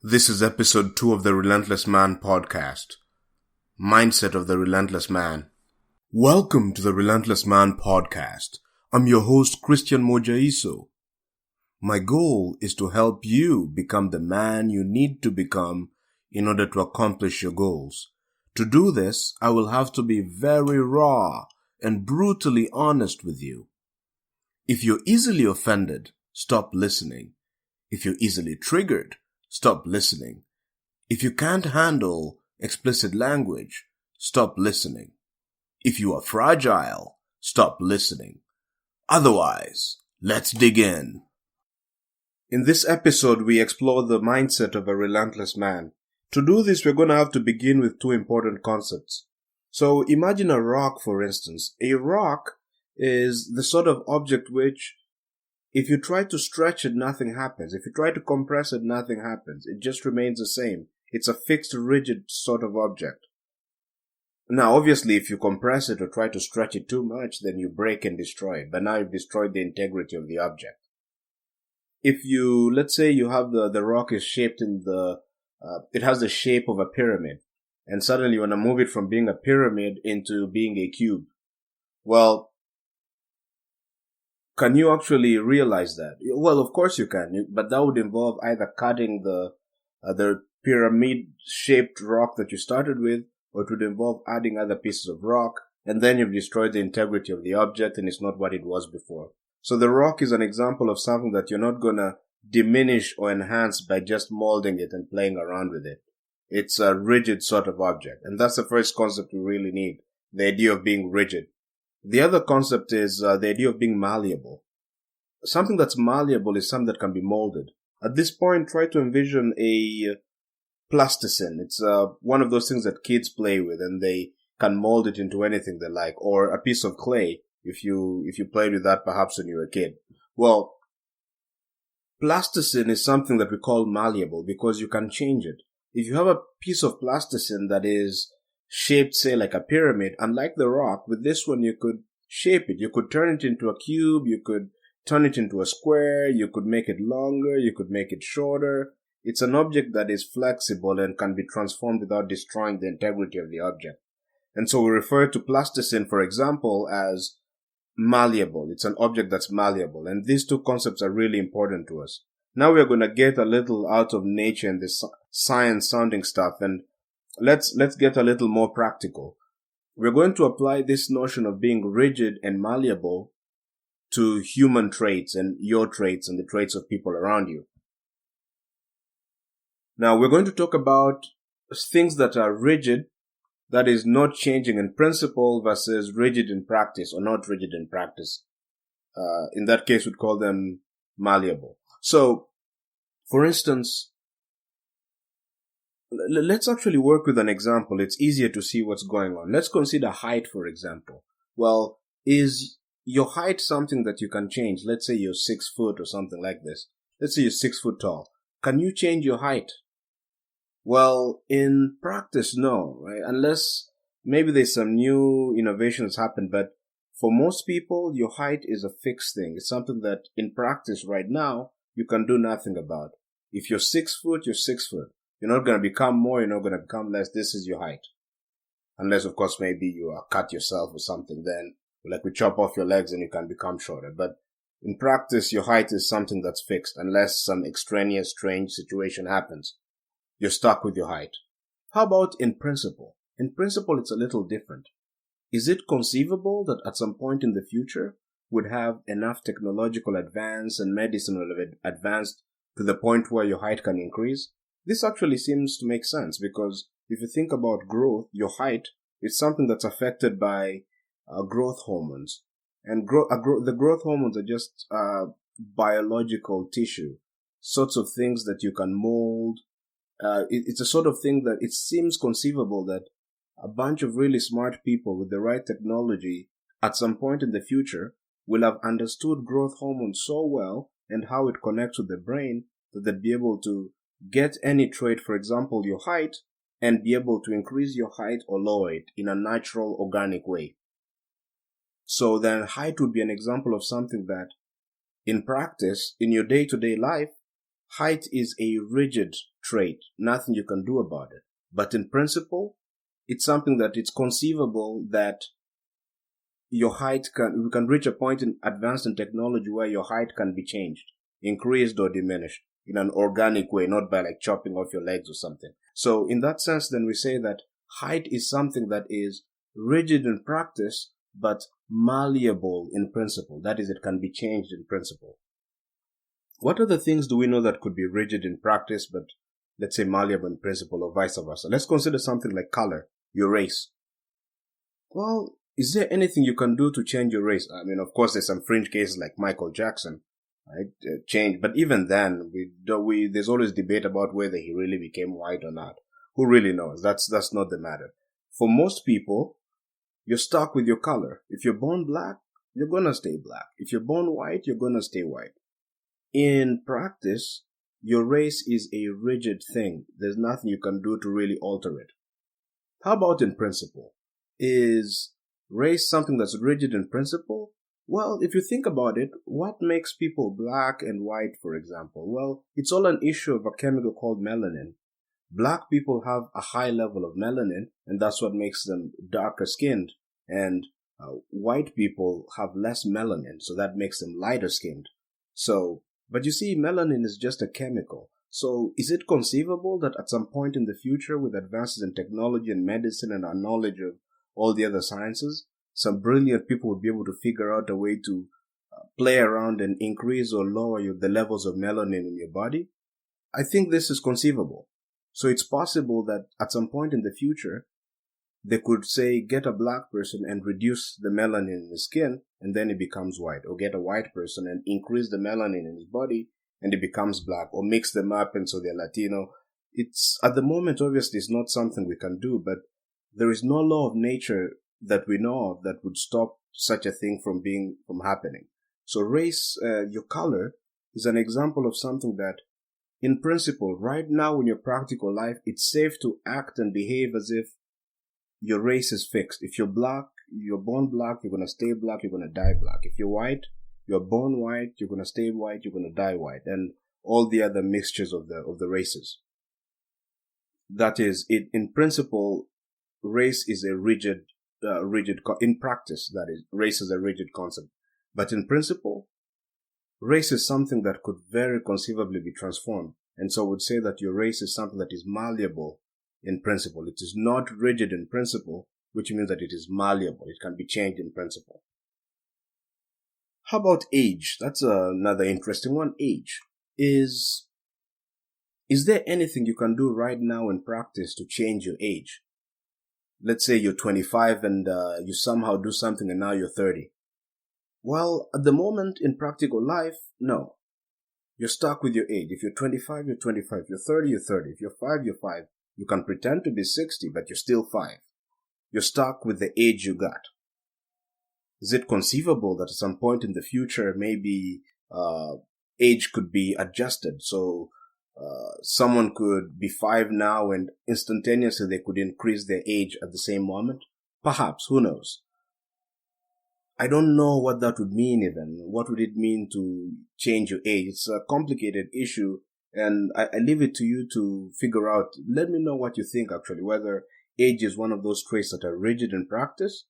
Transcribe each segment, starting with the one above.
This is episode 2 of the Relentless Man podcast. Mindset of the Relentless Man. Welcome to the Relentless Man podcast. I'm your host, Christian Mojaiso. My goal is to help you become the man you need to become in order to accomplish your goals. To do this, I will have to be very raw and brutally honest with you. If you're easily offended, stop listening. If you're easily triggered, stop listening. If you can't handle explicit language, stop listening. If you are fragile, stop listening. Otherwise, let's dig in. In this episode, we explore the mindset of a relentless man. To do this, we're going to have to begin with two important concepts. So imagine a rock, for instance. A rock is the sort of object which, if you try to stretch it, nothing happens. If you try to compress it, nothing happens. It just remains the same. It's a fixed, rigid sort of object. Now, obviously, if you compress it or try to stretch it too much, then you break and destroy it. But now you've destroyed the integrity of the object. If you, let's say you have the rock is shaped in it has the shape of a pyramid. And suddenly you want to move it from being a pyramid into being a cube. Well, can you actually realize that? Well, of course you can, but that would involve either cutting the pyramid-shaped rock that you started with, or it would involve adding other pieces of rock, and then you've destroyed the integrity of the object and it's not what it was before. So the rock is an example of something that you're not going to diminish or enhance by just molding it and playing around with it. It's a rigid sort of object, and that's the first concept we really need, the idea of being rigid. The other concept is the idea of being malleable. Something that's malleable is something that can be molded. At this point, try to envision a plasticine. It's one of those things that kids play with, and they can mold it into anything they like, or a piece of clay if you played with that perhaps when you were a kid. Well, plasticine is something that we call malleable because you can change it. If you have a piece of plasticine that is shaped, say, like a pyramid, unlike the rock, with this one you could shape it. You could turn it into a cube, you could turn it into a square, you could make it longer, you could make it shorter. It's an object that is flexible and can be transformed without destroying the integrity of the object. And so we refer to plasticine, for example, as malleable. It's an object that's malleable. And these two concepts are really important to us. Now we're going to get a little out of nature and this science-sounding stuff, and let's get a little more practical. We're going to apply this notion of being rigid and malleable to human traits and your traits and the traits of people around you. Now, we're going to talk about things that are rigid, that is not changing in principle, versus rigid in practice or not rigid in practice. In that case, we'd call them malleable. So, for instance, let's actually work with an example. It's easier to see what's going on. Let's consider height, for example. Well, is your height something that you can change? Let's say you're 6 foot or something like this. Let's say you're 6 foot tall. Can you change your height? Well, in practice, no, right? Unless maybe there's some new innovations happen, but for most people, your height is a fixed thing. It's something that in practice right now, you can do nothing about. If you're 6 foot, you're 6 foot. You're not going to become more, you're not going to become less. This is your height. Unless, of course, maybe you cut yourself or something, then like we chop off your legs and you can become shorter. But in practice, your height is something that's fixed unless some extraneous, strange situation happens. You're stuck with your height. How about in principle? In principle, it's a little different. Is it conceivable that at some point in the future would have enough technological advance and medicine will have advanced to the point where your height can increase? This actually seems to make sense because if you think about growth, your height is something that's affected by growth hormones. And the growth hormones are just biological tissue, sorts of things that you can mold. It's a sort of thing that it seems conceivable that a bunch of really smart people with the right technology at some point in the future will have understood growth hormones so well and how it connects with the brain that they'd be able to get any trait, for example, your height, and be able to increase your height or lower it in a natural, organic way. So then height would be an example of something that, in practice, in your day-to-day life, height is a rigid trait, nothing you can do about it. But in principle, it's something that it's conceivable that your height we can reach a point in advanced in technology where your height can be changed, increased or diminished in an organic way, not by like chopping off your legs or something. So in that sense, then we say that height is something that is rigid in practice, but malleable in principle. That is, it can be changed in principle. What other things do we know that could be rigid in practice, but let's say malleable in principle or vice versa? Let's consider something like color, your race. Well, is there anything you can do to change your race? I mean, of course, there's some fringe cases like Michael Jackson, right? Change, but even then, there's always debate about whether he really became white or not. Who really knows? That's not the matter. For most people, you're stuck with your color. If you're born black, you're gonna stay black. If you're born white, you're gonna stay white. In practice, your race is a rigid thing. There's nothing you can do to really alter it. How about in principle? Is race something that's rigid in principle? Well, if you think about it, what makes people black and white, for example? Well, it's all an issue of a chemical called melanin. Black people have a high level of melanin, and that's what makes them darker skinned. And white people have less melanin, so that makes them lighter skinned. But you see, melanin is just a chemical. So is it conceivable that at some point in the future, with advances in technology and medicine and our knowledge of all the other sciences, some brilliant people would be able to figure out a way to play around and increase or lower the levels of melanin in your body? I think this is conceivable. So it's possible that at some point in the future, they could say, get a black person and reduce the melanin in his skin, and then he becomes white. Or get a white person and increase the melanin in his body, and he becomes black. Or mix them up and so they're Latino. It's, at the moment, obviously, it's not something we can do, but there is no law of nature that we know of that would stop such a thing from happening. So race, your color, is an example of something that, in principle, right now in your practical life, it's safe to act and behave as if your race is fixed. If you're black, you're born black, you're going to stay black, you're going to die black. If you're white, you're born white, you're going to stay white, you're going to die white, and all the other mixtures of the races. That is, in principle, race is a rigid, in practice, that is, race is a rigid concept. But in principle, race is something that could very conceivably be transformed. And so I would say that your race is something that is malleable in principle. It is not rigid in principle, which means that it is malleable. It can be changed in principle. How about age? That's another interesting one. Age. Is there anything you can do right now in practice to change your age? Let's say you're 25 and you somehow do something and now you're 30. Well, at the moment in practical life, no. You're stuck with your age. If you're 25, you're 25. If you're 30, you're 30. If you're 5, you're 5. You can pretend to be 60, but you're still 5. You're stuck with the age you got. Is it conceivable that at some point in the future, maybe age could be adjusted? So someone could be 5 now and instantaneously they could increase their age at the same moment? Perhaps, who knows? I don't know what that would mean even. What would it mean to change your age? It's a complicated issue, and I leave it to you to figure out. Let me know what you think, actually, whether age is one of those traits that are rigid in practice,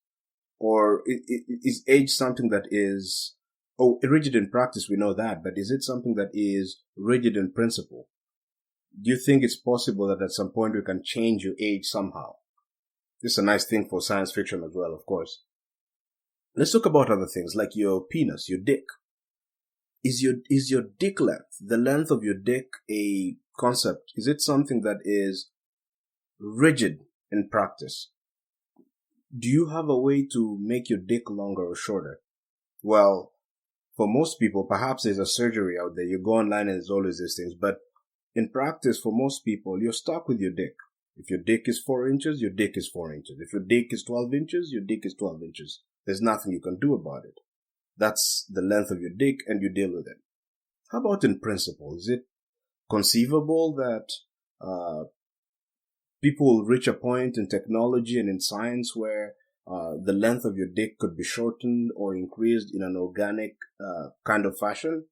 or is age something that is, rigid in practice, we know that, but is it something that is rigid in principle? Do you think it's possible that at some point we can change your age somehow? This is a nice thing for science fiction as well, of course. Let's talk about other things like your penis, your dick. Is your dick length, the length of your dick, a concept? Is it something that is rigid in practice? Do you have a way to make your dick longer or shorter? Well, for most people, perhaps there's a surgery out there. You go online and there's always these things. But in practice, for most people, you're stuck with your dick. If your dick is 4 inches, your dick is 4 inches. If your dick is 12 inches, your dick is 12 inches. There's nothing you can do about it. That's the length of your dick and you deal with it. How about in principle? Is it conceivable that people will reach a point in technology and in science where the length of your dick could be shortened or increased in an organic kind of fashion?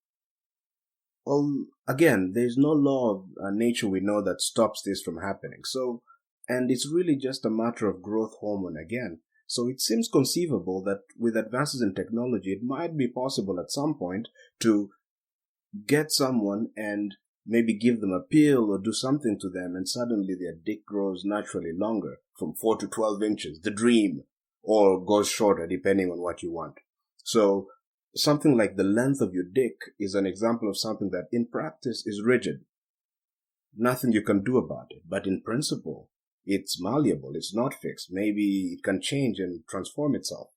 Well, again, there's no law of nature we know that stops this from happening. So, and it's really just a matter of growth hormone again. So it seems conceivable that with advances in technology, it might be possible at some point to get someone and maybe give them a pill or do something to them, and suddenly their dick grows naturally longer from 4 to 12 inches, the dream, or goes shorter depending on what you want. So something like the length of your dick is an example of something that in practice is rigid. Nothing you can do about it. But in principle, it's malleable. It's not fixed. Maybe it can change and transform itself.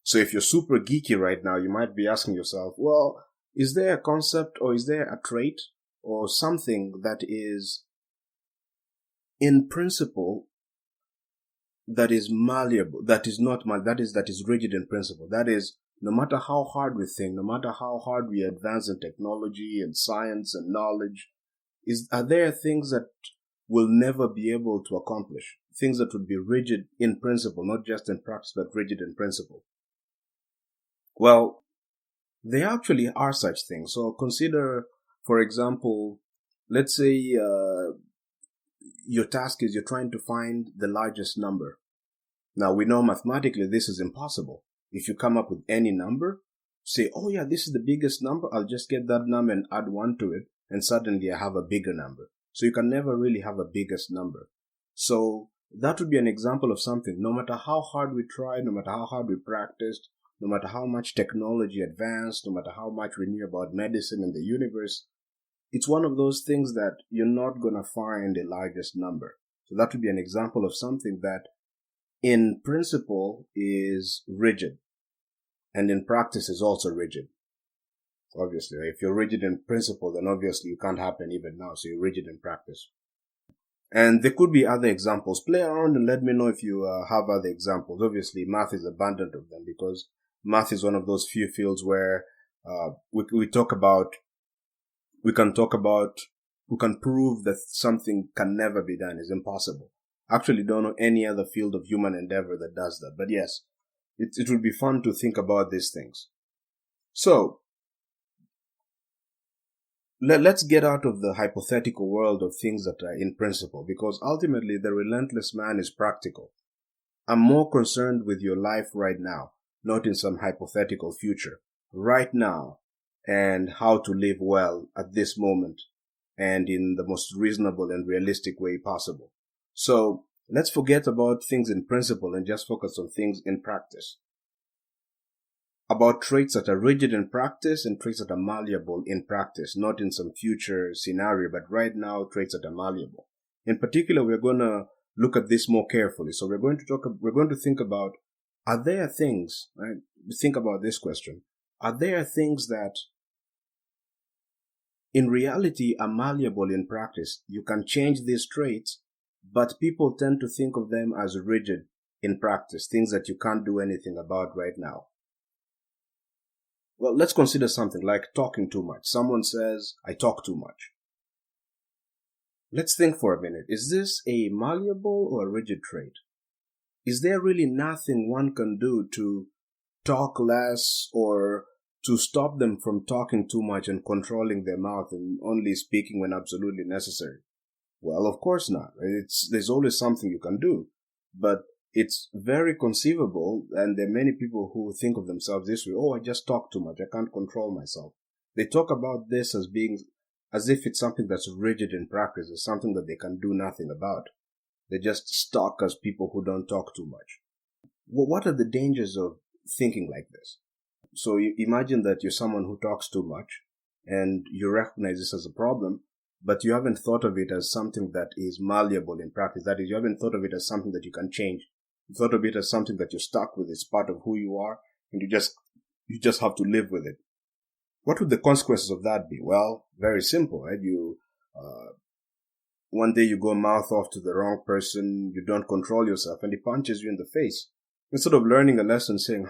So if you're super geeky right now, you might be asking yourself, well, is there a concept or is there a trait or something that is in principle that is malleable, that is not that is rigid in principle? That is, no matter how hard we think, no matter how hard we advance in technology and science and knowledge, are there things that we'll never be able to accomplish? Things that would be rigid in principle, not just in practice, but rigid in principle. Well, there actually are such things. So consider, for example, let's say your task is you're trying to find the largest number. Now, we know mathematically this is impossible. If you come up with any number, say, oh yeah, this is the biggest number, I'll just get that number and add 1 to it, and suddenly I have a bigger number. So you can never really have a biggest number. So that would be an example of something. No matter how hard we try, no matter how hard we practiced, no matter how much technology advanced, no matter how much we knew about medicine and the universe, it's one of those things that you're not going to find the largest number. So that would be an example of something that in principle is rigid, and in practice is also rigid. Obviously, if you're rigid in principle, then obviously you can't happen even now, so you're rigid in practice. And there could be other examples. Play around and let me know if you have other examples. Obviously, math is abundant of them because math is one of those few fields where we can prove that something can never be done, is impossible. Actually, don't know any other field of human endeavor that does that. But yes, it would be fun to think about these things. So, let's get out of the hypothetical world of things that are in principle, because ultimately the relentless man is practical. I'm more concerned with your life right now, not in some hypothetical future. Right now, and how to live well at this moment, and in the most reasonable and realistic way possible. So let's forget about things in principle and just focus on things in practice. About traits that are rigid in practice and traits that are malleable in practice, not in some future scenario, but right now traits that are malleable. In particular, we're going to look at this more carefully. So we're going to think about, are there things, right? Think about this question. Are there things that in reality are malleable in practice? You can change these traits, but people tend to think of them as rigid in practice, things that you can't do anything about right now. Well, let's consider something like talking too much. Someone says, I talk too much. Let's think for a minute. Is this a malleable or a rigid trait? Is there really nothing one can do to talk less or to stop them from talking too much and controlling their mouth and only speaking when absolutely necessary? Well, of course not. There's always something you can do, but it's very conceivable, and there are many people who think of themselves this way. Oh, I just talk too much. I can't control myself. They talk about this as if it's something that's rigid in practice. It's something that they can do nothing about. They're just stuck as people who don't talk too much. Well, what are the dangers of thinking like this? So you imagine that you're someone who talks too much and you recognize this as a problem, but you haven't thought of it as something that is malleable in practice. That is, you haven't thought of it as something that you can change. You thought of it as something that you're stuck with. It's part of who you are, and you just have to live with it. What would the consequences of that be? Well, very simple, right? One day you go mouth off to the wrong person, you don't control yourself, and he punches you in the face. Instead of learning a lesson saying,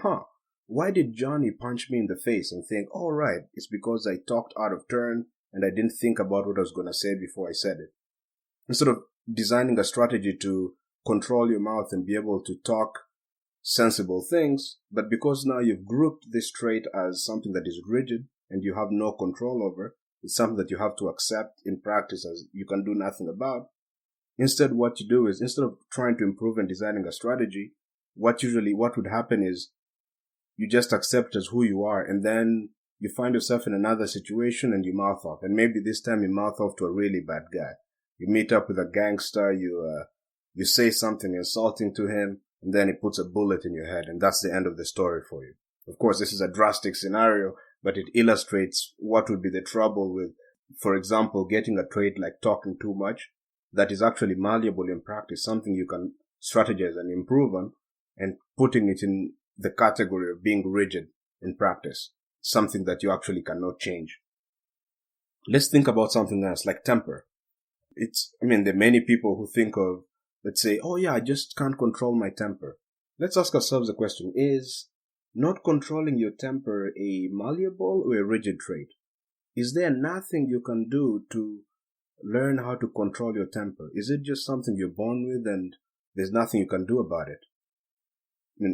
why did Johnny punch me in the face? And think, all right, it's because I talked out of turn and I didn't think about what I was going to say before I said it. Instead of designing a strategy to control your mouth and be able to talk sensible things, but because now you've grouped this trait as something that is rigid and you have no control over, It's something that you have to accept in practice as you can do nothing about. Instead, what you do is, instead of trying to improve and designing a strategy, what would happen is you just accept as who you are, and then you find yourself in another situation and you mouth off. And maybe this time you mouth off to a really bad guy. You meet up with a gangster, you say something insulting to him, and then he puts a bullet in your head, and that's the end of the story for you. Of course, this is a drastic scenario, but it illustrates what would be the trouble with, for example, getting a trait like talking too much that is actually malleable in practice, something you can strategize and improve on, and putting it in the category of being rigid in practice, something that you actually cannot change. Let's think about something else, like temper. There are many people who think of, let's say, oh yeah, I just can't control my temper. Let's ask ourselves the question, is not controlling your temper a malleable or a rigid trait? Is there nothing you can do to learn how to control your temper? Is it just something you're born with and there's nothing you can do about it?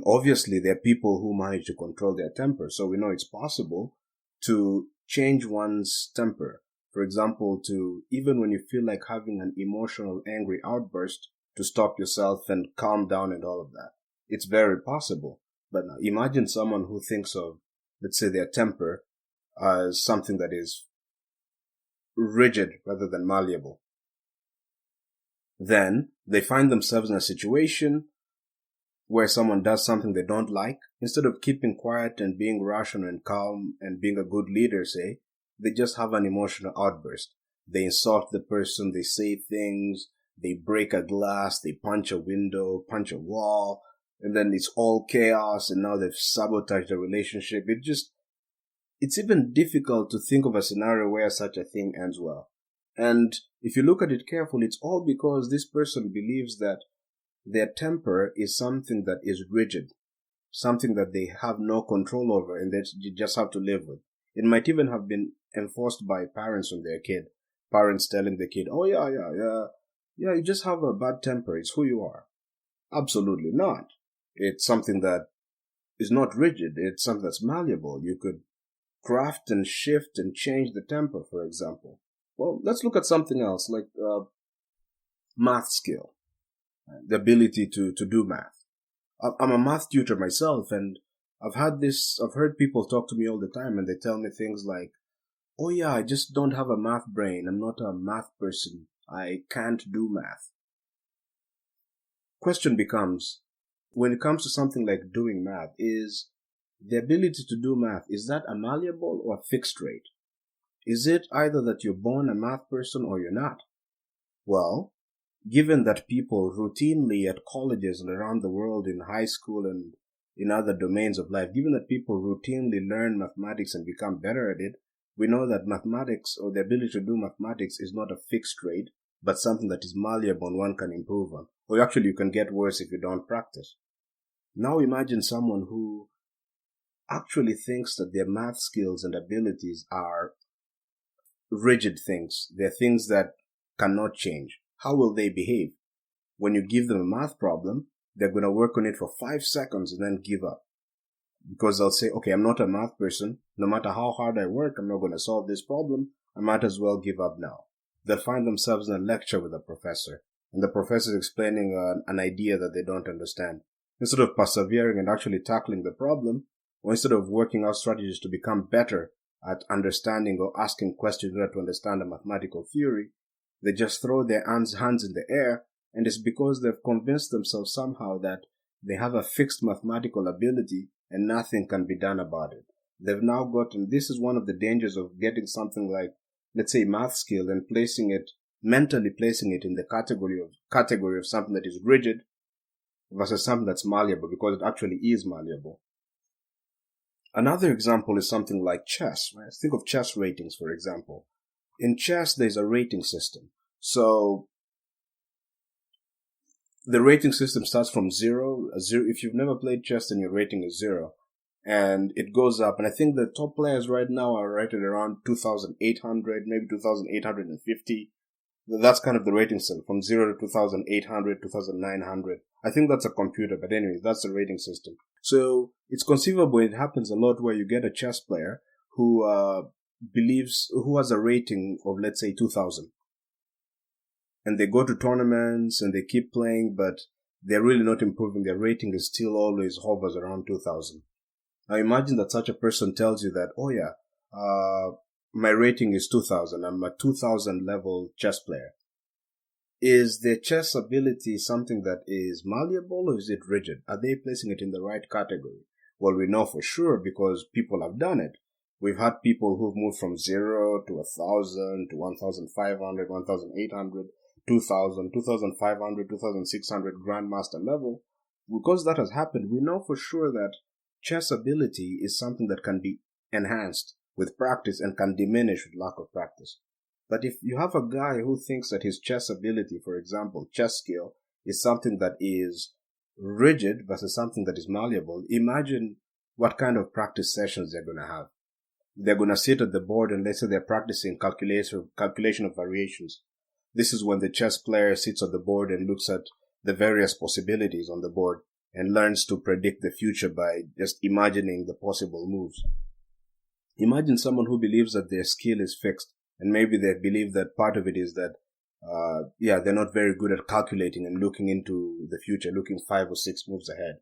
Obviously, there are people who manage to control their temper, so we know it's possible to change one's temper. For example, to, even when you feel like having an emotional, angry outburst, to stop yourself and calm down and all of that. It's very possible. But now, imagine someone who thinks of, let's say, their temper as something that is rigid rather than malleable. Then they find themselves in a situation where someone does something they don't like. Instead of keeping quiet and being rational and calm and being a good leader, say, they just have an emotional outburst. They insult the person, they say things, they break a glass, they punch a window, punch a wall, and then it's all chaos, and now they've sabotaged the relationship. It's even difficult to think of a scenario where such a thing ends well. And if you look at it carefully, it's all because this person believes that their temper is something that is rigid, something that they have no control over and that you just have to live with. It might even have been enforced by parents on their kid. Parents telling the kid, oh yeah, you just have a bad temper. It's who you are. Absolutely not. It's something that is not rigid. It's something that's malleable. You could craft and shift and change the temper, for example. Well, let's look at something else, like math skill, the ability to do math. I'm a math tutor myself, and I've heard people talk to me all the time, and they tell me things like, oh yeah, I just don't have a math brain. I'm not a math person. I can't do math. Question becomes, when it comes to something like doing math, is the ability to do math, is that a malleable or a fixed trait? Is it either that you're born a math person or you're not? Well, given that people routinely at colleges and around the world in high school and in other domains of life, given that people routinely learn mathematics and become better at it, we know that mathematics, or the ability to do mathematics, is not a fixed trait, but something that is malleable and one can improve on. Or actually, you can get worse if you don't practice. Now imagine someone who actually thinks that their math skills and abilities are rigid things. They're things that cannot change. How will they behave? When you give them a math problem, they're going to work on it for 5 seconds and then give up. Because they'll say, okay, I'm not a math person. No matter how hard I work, I'm not going to solve this problem. I might as well give up now. They'll find themselves in a lecture with a professor, and the professor is explaining an idea that they don't understand. Instead of persevering and actually tackling the problem, or instead of working out strategies to become better at understanding or asking questions in order to understand a mathematical theory, they just throw their hands in the air, and it's because they've convinced themselves somehow that they have a fixed mathematical ability and nothing can be done about it. They've now gotten, this is one of the dangers of getting something like, let's say, math skill and mentally placing it in the category of something that is rigid versus something that's malleable, because it actually is malleable. Another example is something like chess. Right? Think of chess ratings, for example. In chess, there's a rating system. So the rating system starts from zero. If you've never played chess, then your rating is 0. And it goes up. And I think the top players right now are rated around 2,800, maybe 2,850. That's kind of the rating system, from 0 to 2,800, 2,900. I think that's a computer, but anyways, that's the rating system. So it's conceivable, it happens a lot, where you get a chess player who who has a rating of, let's say, 2000, and they go to tournaments and they keep playing, but they're really not improving. Their rating is still always hovers around 2000. Now imagine that such a person tells you that, oh yeah, my rating is 2000. I'm a 2000 level chess player. Is their chess ability something that is malleable, or is it rigid? Are they placing it in the right category? Well, we know for sure because people have done it. We've had people who've moved from 0 to 1000 to 1500, 1800, 2000, 2500, 2600 grandmaster level. Because that has happened, we know for sure that chess ability is something that can be enhanced with practice and can diminish with lack of practice. But if you have a guy who thinks that his chess ability, for example, chess skill, is something that is rigid versus something that is malleable, imagine what kind of practice sessions they're going to have. They're going to sit at the board and let's say they're practicing calculation of variations. This is when the chess player sits at the board and looks at the various possibilities on the board and learns to predict the future by just imagining the possible moves. Imagine someone who believes that their skill is fixed, and maybe they believe that part of it is that, they're not very good at calculating and looking into the future, looking 5 or 6 moves ahead.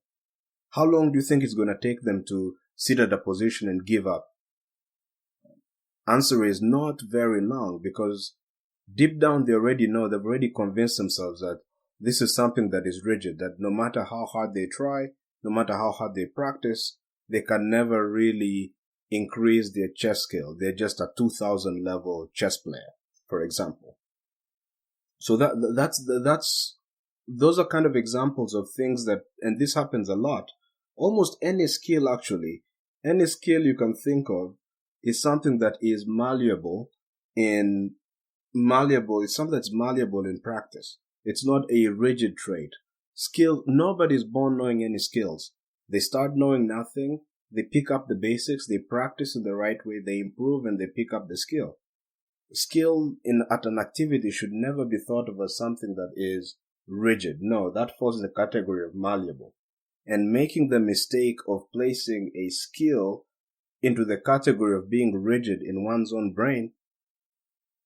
How long do you think it's going to take them to sit at a position and give up? Answer is not very long, because deep down they already know, they've already convinced themselves that this is something that is rigid, that no matter how hard they try, no matter how hard they practice, they can never really increase their chess skill. They're just a 2000 level chess player, for example. So those are kind of examples of things that, and this happens a lot. Almost any skill, actually, any skill you can think of is something that is malleable it's something that's malleable in practice. It's not a rigid trait. Nobody's born knowing any skills. They start knowing nothing. They pick up the basics, they practice in the right way, they improve, and they pick up the skill. Skill at an activity should never be thought of as something that is rigid. No, that falls in the category of malleable. And making the mistake of placing a skill into the category of being rigid in one's own brain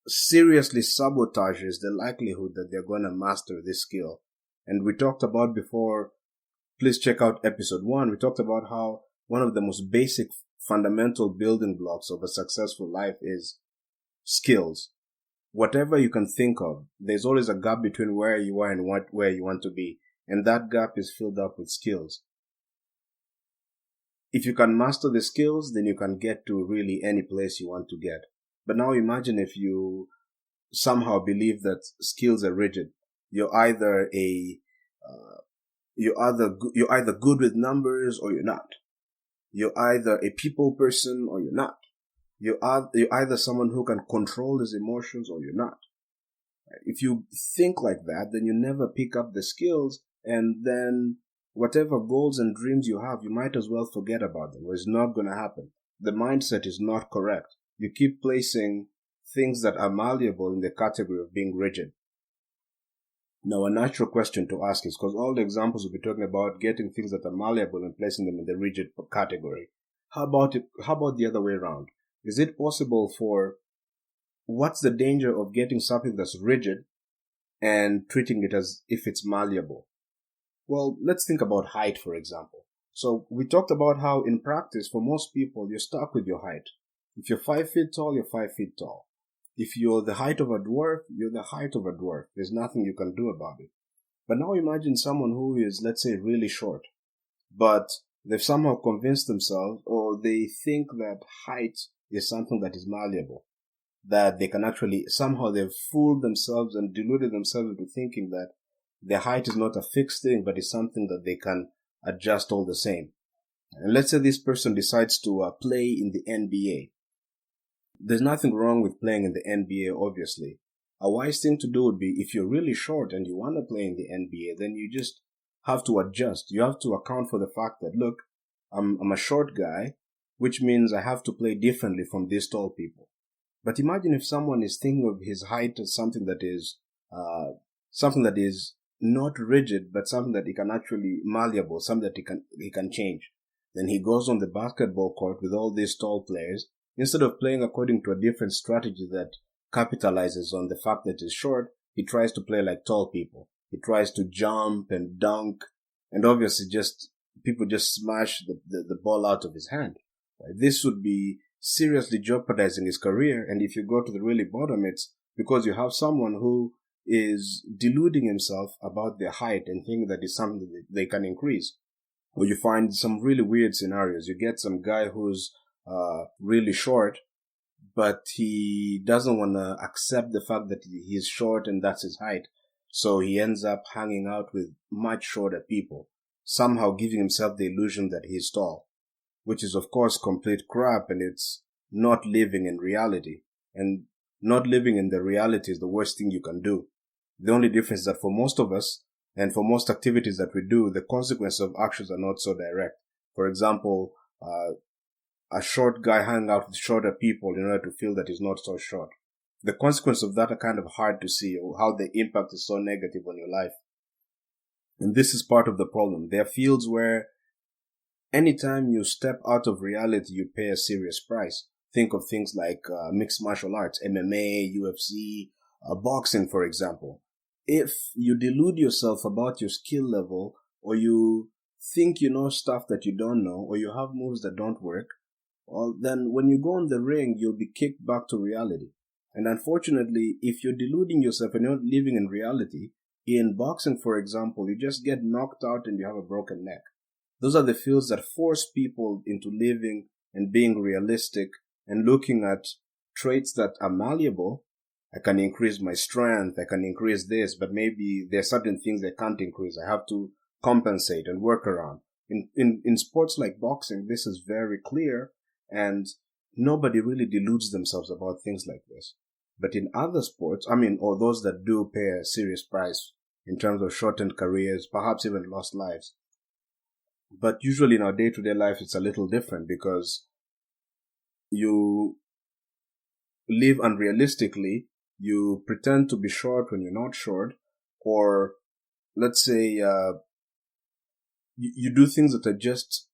seriously sabotages the likelihood that they're going to master this skill. And we talked about before, please check out episode 1, we talked about how one of the most basic fundamental building blocks of a successful life is skills. Whatever you can think of, there's always a gap between where you are and where you want to be. And that gap is filled up with skills. If you can master the skills, then you can get to really any place you want to get. But now imagine if you somehow believe that skills are rigid. You're either good with numbers or you're not. You're either a people person or you're not. You're either someone who can control his emotions or you're not. If you think like that, then you never pick up the skills, and then whatever goals and dreams you have, you might as well forget about them. It's not going to happen. The mindset is not correct. You keep placing things that are malleable in the category of being rigid. Now, a natural question to ask is, because all the examples we'll be talking about getting things that are malleable and placing them in the rigid category. How about the other way around? Is it possible what's the danger of getting something that's rigid and treating it as if it's malleable? Well, let's think about height, for example. So we talked about how in practice, for most people, you're stuck with your height. If you're 5 feet tall, you're 5 feet tall. If you're the height of a dwarf, you're the height of a dwarf. There's nothing you can do about it. But now imagine someone who is, let's say, really short, but they've somehow convinced themselves, or they think that height is something that is malleable, that they can actually, somehow they've fooled themselves and deluded themselves into thinking that their height is not a fixed thing, but is something that they can adjust all the same. And let's say this person decides to play in the NBA. There's nothing wrong with playing in the NBA, obviously. A wise thing to do would be, if you're really short and you want to play in the NBA, then you just have to adjust. You have to account for the fact that, look, I'm a short guy, which means I have to play differently from these tall people. But imagine if someone is thinking of his height as something that is not rigid, but something that he can actually malleable, something that he can change. Then he goes on the basketball court with all these tall players, Instead of playing according to a different strategy that capitalizes on the fact that he's short, he tries to play like tall people. He tries to jump and dunk, and obviously people just smash the ball out of his hand. Right? This would be seriously jeopardizing his career, and if you go to the really bottom, it's because you have someone who is deluding himself about their height and thinking that it's something that they can increase. Or you find some really weird scenarios. You get some guy who's really short, but he doesn't want to accept the fact that he's short and that's his height. So he ends up hanging out with much shorter people, somehow giving himself the illusion that he's tall, which is of course complete crap, and it's not living in reality. And not living in the reality is the worst thing you can do. The only difference is that for most of us, and for most activities that we do, the consequences of actions are not so direct. For example, a short guy hanging out with shorter people in order to feel that he's not so short. The consequences of that are kind of hard to see, or how the impact is so negative on your life. And this is part of the problem. There are fields where anytime you step out of reality, you pay a serious price. Think of things like mixed martial arts, MMA, UFC, boxing, for example. If you delude yourself about your skill level, or you think you know stuff that you don't know, or you have moves that don't work, well, then when you go on the ring, you'll be kicked back to reality. And unfortunately, if you're deluding yourself and you're not living in reality, in boxing, for example, you just get knocked out and you have a broken neck. Those are the fields that force people into living and being realistic and looking at traits that are malleable. I can increase my strength, I can increase this, but maybe there are certain things I can't increase. I have to compensate and work around. In sports like boxing, this is very clear, and nobody really deludes themselves about things like this. But in other sports, or those that do pay a serious price in terms of shortened careers, perhaps even lost lives. But usually in our day-to-day life, it's a little different because you live unrealistically. You pretend to be short when you're not short, or let's say you do things that are just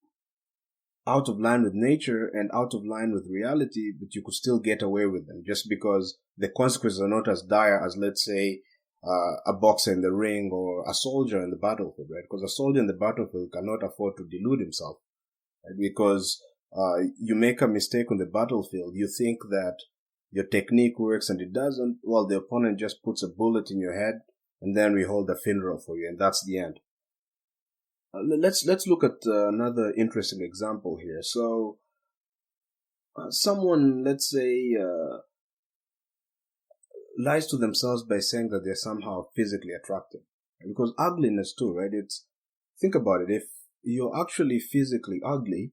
out of line with nature and out of line with reality, but you could still get away with them just because the consequences are not as dire as, let's say, a boxer in the ring or a soldier in the battlefield, right? Because a soldier in the battlefield cannot afford to delude himself, right? Because you make a mistake on the battlefield, you think that your technique works and it doesn't, well, the opponent just puts a bullet in your head and then we hold a funeral for you, and that's the end. Let's look at another interesting example here. So, someone, let's say, lies to themselves by saying that they're somehow physically attractive. Because ugliness too, right? Think about it. If you're actually physically ugly,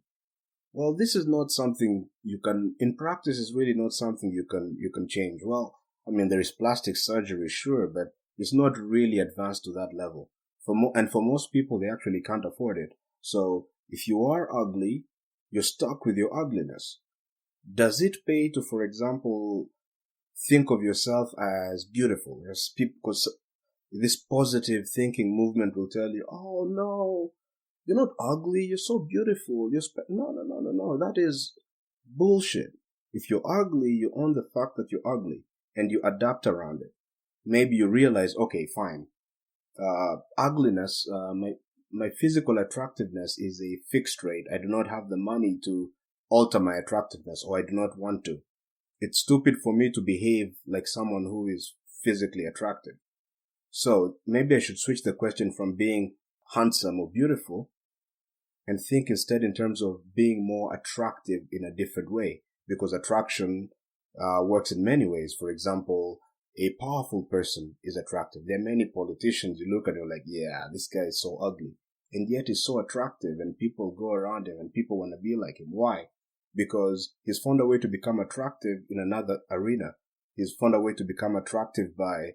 well, this is not something you can, in practice, is really not something you can change. Well, there is plastic surgery, sure, but it's not really advanced to that level. For most people, they actually can't afford it. So if you are ugly, you're stuck with your ugliness. Does it pay to, for example, think of yourself as beautiful? Because this positive thinking movement will tell you, oh no, you're not ugly, you're so beautiful. No. That is bullshit. If you're ugly, you own the fact that you're ugly and you adapt around it. Maybe you realize, okay, fine. Ugliness, my physical attractiveness is a fixed rate. I do not have the money to alter my attractiveness, or I do not want to. It's stupid for me to behave like someone who is physically attractive. So maybe I should switch the question from being handsome or beautiful and think instead in terms of being more attractive in a different way, because attraction works in many ways. For example, a powerful person is attractive. There are many politicians you look at and you're like, yeah, this guy is so ugly, and yet he's so attractive, and people go around him and people want to be like him. Why? Because he's found a way to become attractive in another arena. He's found a way to become attractive by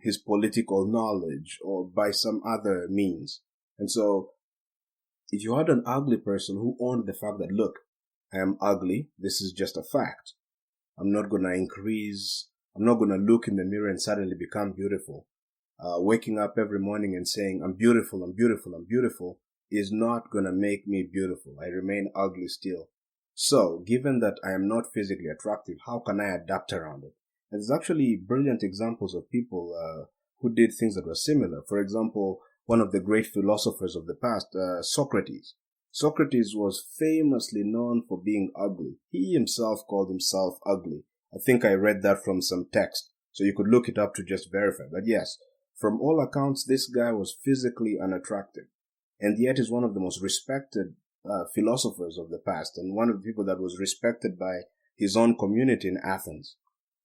his political knowledge or by some other means. And so if you had an ugly person who owned the fact that, look, I am ugly, this is just a fact. I'm not going to look in the mirror and suddenly become beautiful. Waking up every morning and saying, I'm beautiful, I'm beautiful, I'm beautiful, is not going to make me beautiful. I remain ugly still. So, given that I am not physically attractive, how can I adapt around it? And there's actually brilliant examples of people who did things that were similar. For example, one of the great philosophers of the past, Socrates. Socrates was famously known for being ugly. He himself called himself ugly. I think I read that from some text, so you could look it up to just verify. But yes, from all accounts, this guy was physically unattractive, and yet is one of the most respected philosophers of the past, and one of the people that was respected by his own community in Athens.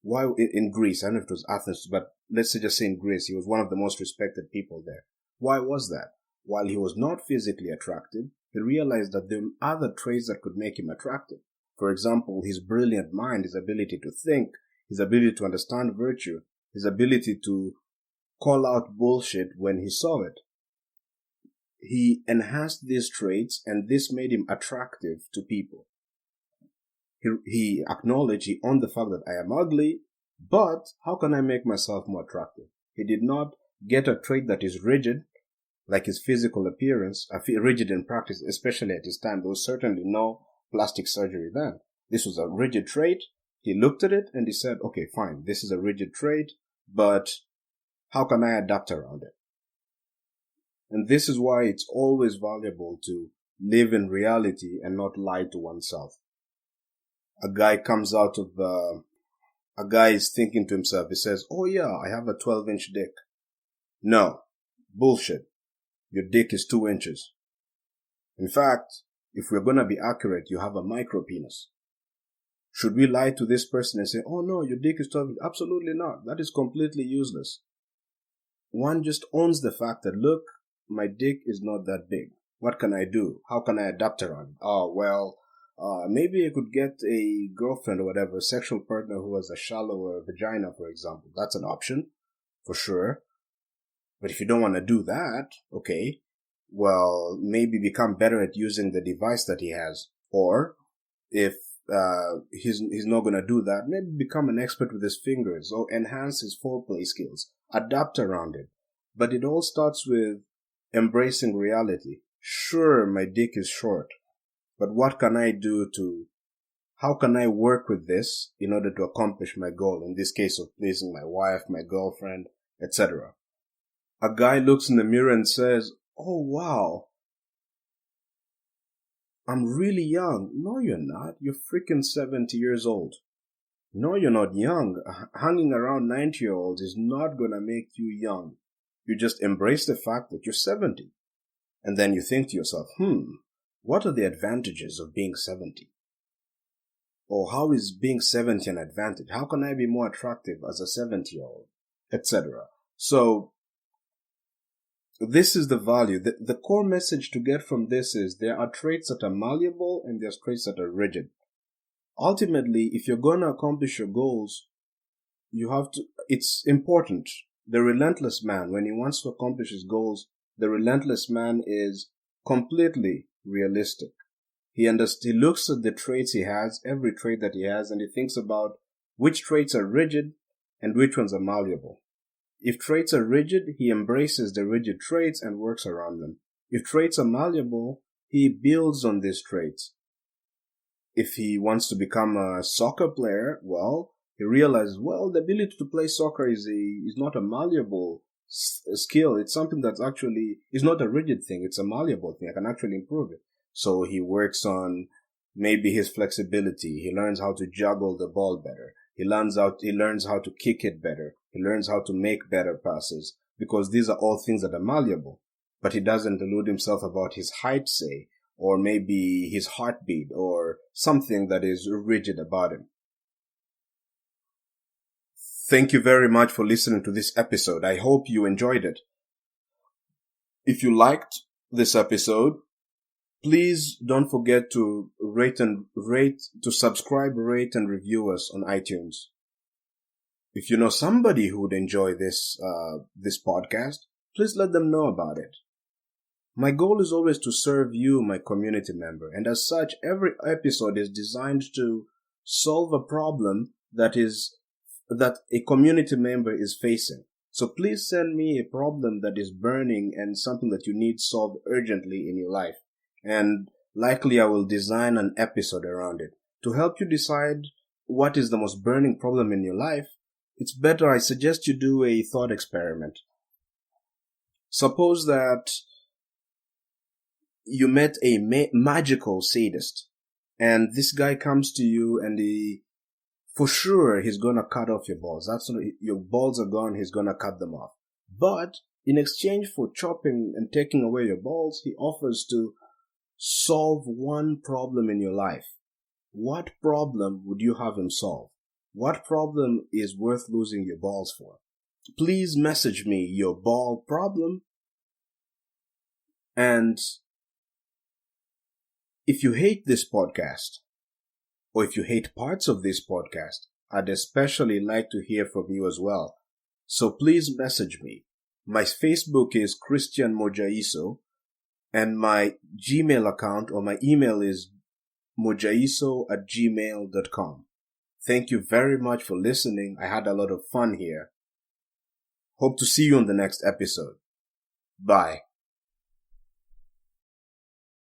Why in Greece? I don't know if it was Athens, but let's just say in Greece, he was one of the most respected people there. Why was that? While he was not physically attractive, he realized that there were other traits that could make him attractive. For example, his brilliant mind, his ability to think, his ability to understand virtue, his ability to call out bullshit when he saw it. He enhanced these traits, and this made him attractive to people. He acknowledged, he owned the fact that I am ugly, but how can I make myself more attractive? He did not get a trait that is rigid, like his physical appearance, rigid in practice, especially at his time. There was certainly no plastic surgery then. This was a rigid trait. He looked at it and he said, okay, fine, this is a rigid trait, but how can I adapt around it? And this is why it's always valuable to live in reality and not lie to oneself. A guy is thinking to himself, he says, oh yeah, I have a 12-inch dick. No, bullshit. Your dick is 2 inches. In fact, if we're gonna be accurate, you have a micro penis. Should we lie to this person and say, oh no, your dick is 12 inches? Absolutely not. That is completely useless. One just owns the fact that, look, my dick is not that big. What can I do? How can I adapt around it? Oh, well, maybe I could get a girlfriend or whatever, a sexual partner who has a shallower vagina, for example. That's an option, for sure. But if you don't want to do that, okay, well, maybe become better at using the device that he has. Or, if he's not going to do that, maybe become an expert with his fingers or enhance his foreplay skills. Adapt around it. But it all starts with embracing reality. Sure, my dick is short, but what can I do how can I work with this in order to accomplish my goal? In this case of pleasing my wife, my girlfriend, etc. A guy looks in the mirror and says, oh wow, I'm really young. No, you're not. You're freaking 70 years old. No, you're not young. Hanging around 90-year-olds is not gonna make you young. You just embrace the fact that you're 70. And then you think to yourself, what are the advantages of being 70? Or how is being 70 an advantage? How can I be more attractive as a 70-year-old? Etc. So, this is the value. The core message to get from this is there are traits that are malleable and there's traits that are rigid. Ultimately, if you're going to accomplish your goals, it's important. The relentless man, when he wants to accomplish his goals, the relentless man is completely realistic. He looks at the traits he has, every trait that he has, and he thinks about which traits are rigid and which ones are malleable. If traits are rigid, he embraces the rigid traits and works around them. If traits are malleable, he builds on these traits. If he wants to become a soccer player, well, he realizes, the ability to play soccer is not a malleable skill. It's something that's actually, is not a rigid thing. It's a malleable thing. I can actually improve it. So he works on maybe his flexibility. He learns how to juggle the ball better. He learns how to kick it better. He learns how to make better passes, because these are all things that are malleable. But he doesn't delude himself about his height, say, or maybe his heartbeat, or something that is rigid about him. Thank you very much for listening to this episode. I hope you enjoyed it. If you liked this episode, please don't forget to subscribe, rate, and review us on iTunes. If you know somebody who would enjoy this podcast, please let them know about it. My goal is always to serve you, my community member, and as such, every episode is designed to solve a problem that a community member is facing. So please send me a problem that is burning and something that you need solved urgently in your life. And likely I will design an episode around it. To help you decide what is the most burning problem in your life, it's better I suggest you do a thought experiment. Suppose that you met a magical sadist, and this guy comes to you and for sure he's gonna cut off your balls. Your balls are gone, he's gonna cut them off. But in exchange for chopping and taking away your balls, he offers to solve one problem in your life. What problem would you have him solve? What problem is worth losing your balls for? Please message me your ball problem. And if you hate this podcast, or if you hate parts of this podcast, I'd especially like to hear from you as well. So please message me. My Facebook is Christian Mojaiso, and my Gmail account or my email is mojaiso@gmail.com. Thank you very much for listening. I had a lot of fun here. Hope to see you on the next episode. Bye.